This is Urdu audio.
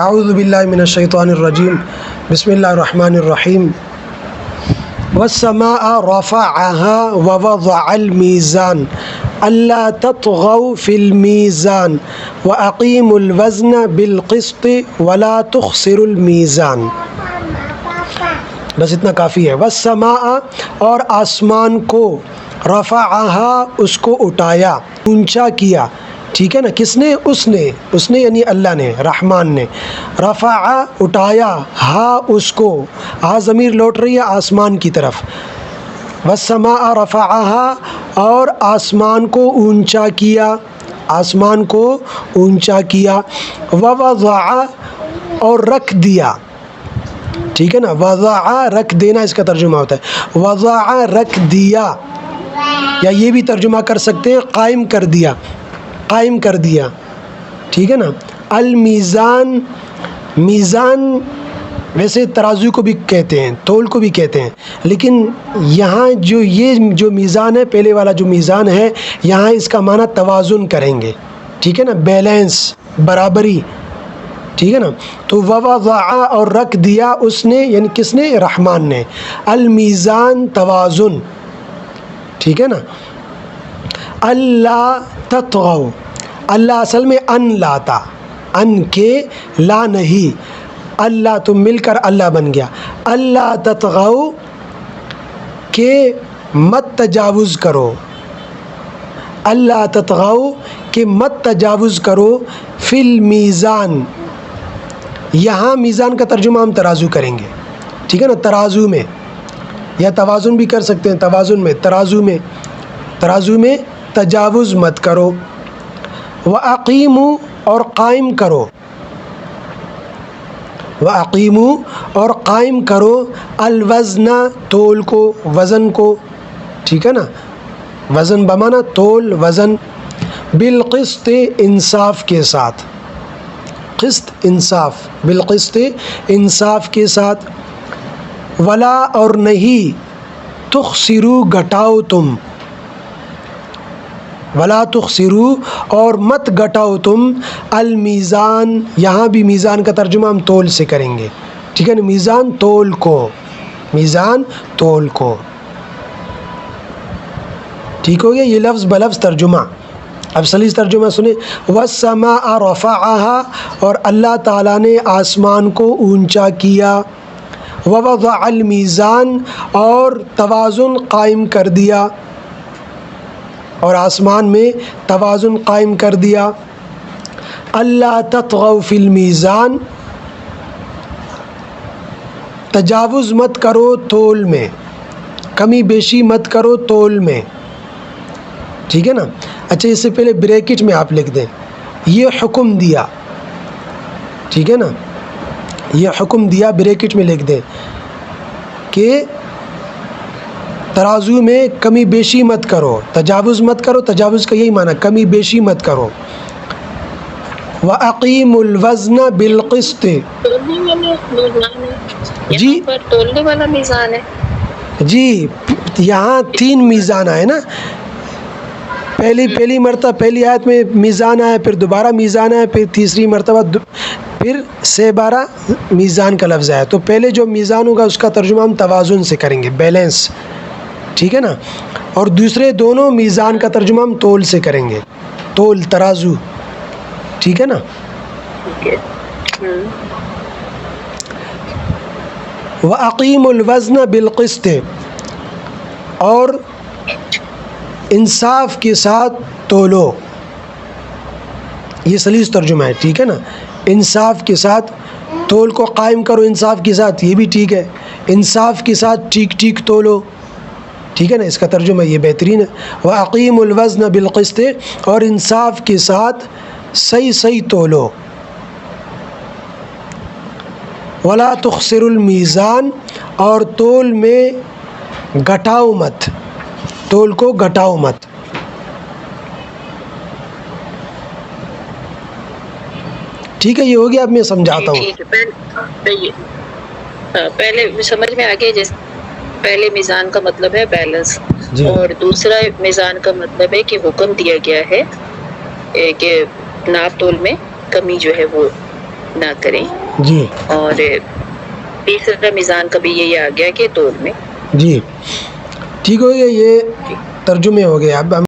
اعوذ باللہ من الشیطان الرجیم بسم اللہ الرحمن الرحیم والسماء رفعها ووضع الميزان ألا تطغوا في الميزان وأقيموا الوزن بالقسط ولا تخسروا الميزان. بس اتنا کافی ہے. والسماء اور آسمان کو، رفعها اس کو اٹھایا، اونچا کیا. ٹھیک ہے نا. کس نے؟ اس نے یعنی اللہ نے، رحمان نے. رفع اٹھایا، ہا اس کو، ہا ضمیر لوٹ رہی ہے آسمان کی طرف. والسماء رفعها اور آسمان کو اونچا کیا، آسمان کو اونچا کیا. ووضع اور رکھ دیا. ٹھیک ہے نا. وضع رکھ دینا اس کا ترجمہ ہوتا ہے. وضع رکھ دیا، یا یہ بھی ترجمہ کر سکتے ہیں قائم کر دیا، قائم کر دیا. ٹھیک ہے نا. المیزان، میزان ویسے ترازو کو بھی کہتے ہیں، تول کو بھی کہتے ہیں، لیکن یہاں جو میزان ہے، پہلے والا جو میزان ہے، یہاں اس کا معنی توازن کریں گے. ٹھیک ہے نا. بیلنس، برابری. ٹھیک ہے نا. تو ووضع اور رکھ دیا اس نے، یعنی کس نے؟ رحمان نے. المیزان توازن. ٹھیک ہے نا. اللہ تطغوا، اللہ اصل میں ان لاتا، ان کے لا نہیں، اللہ تو مل کر اللہ بن گیا. اللہ تطغوا کہ مت تجاوز کرو، اللہ تطغوا کہ مت تجاوز کرو. فی المیزان، یہاں میزان کا ترجمہ ہم ترازو کریں گے. ٹھیک ہے نا. ترازو میں، یا توازن بھی کر سکتے ہیں. توازن میں، ترازو میں تجاوز مت کرو. وَأَقِيمُوا اور قائم کرو، وَأَقِيمُوا اور قائم کرو. الوزن تول کو، وزن کو. ٹھیک ہے نا. وزن بمانا تول، وزن. بالقسط انصاف کے ساتھ، قسط انصاف، بالقسط انصاف کے ساتھ. ولا اور نہیں، تخسروا گھٹاؤ تم، ولا تخسروا اور مت گھٹاؤ تم. المیزان، یہاں بھی میزان کا ترجمہ ہم تول سے کریں گے. ٹھیک ہے نا. میزان تول کو، میزان تول کو. ٹھیک ہو گیا. یہ لفظ بلفظ ترجمہ. اب سلیس ترجمہ سنیں. والسماء رفعها اور اللہ تعالیٰ نے آسمان کو اونچا کیا. ووضع المیزان اور توازن قائم کر دیا، اور آسمان میں توازن قائم کر دیا. اللہ تطغوا فی المیزان، تجاوز مت کرو تول میں، کمی بیشی مت کرو تول میں. ٹھیک ہے نا. اچھا، اس سے پہلے بریکٹ میں آپ لکھ دیں یہ حکم دیا. ٹھیک ہے نا. یہ حکم دیا بریکٹ میں لکھ دیں کہ ترازو میں کمی بیشی مت کرو، تجاوز مت کرو. تجاوز کا یہی معنی، کمی بیشی مت کرو. وَأَقِيمُوا الْوَزْنَ بِالْقِسْطِ. جی، تولنے والا میزان ہے. جی، یہاں 3 میزان آئے نا. پہلی مرتبہ، پہلی آیت میں میزان آیا، پھر دوبارہ میزان آیا، پھر تیسری مرتبہ پھر سے 12 میزان کا لفظ آیا. تو پہلے جو میزان ہوگا اس کا ترجمہ ہم توازن سے کریں گے، بیلنس. ٹھیک ہے نا. اور دوسرے دونوں میزان کا ترجمہ ہم تول سے کریں گے، تول، ترازو. ٹھیک ہے نا. وَأَقِيمُوا الْوَزْنَ بِالْقِسْطِ اور انصاف کے ساتھ تولو. یہ سلیس ترجمہ ہے. ٹھیک ہے نا. انصاف کے ساتھ تول کو قائم کرو، انصاف کے ساتھ، یہ بھی ٹھیک ہے. انصاف کے ساتھ ٹھیک ٹھیک تولو. ٹھیک ہے نا. اس کا ترجمہ یہ بہترین ہے. وَأَقِيمُوا الْوَزْنَ بِالْقِسْطِ اور انصاف کے ساتھ صحیح تولو. وَلَا تُخْسِرُوا الْمِيزَانَ اور تول میں گھٹاؤ مت، تول کو گھٹاؤ مت. ٹھیک ہے. یہ ہو گیا. اب میں سمجھاتا ہوں. پہلے سمجھ میں آگے. جیسے پہلے میزان کا مطلب ہے بیلنس، جی. اور دوسرا میزان کا مطلب ہے کہ حکم دیا گیا ہے کہ ناپ تول میں کمی جو ہے وہ نہ کریں. جی اور تیسرا میزان کا بھی یہی آ گیا کہ توڑ میں. جی ٹھیک ہو گیا، یہ ترجمے ہو گئے. اب ہم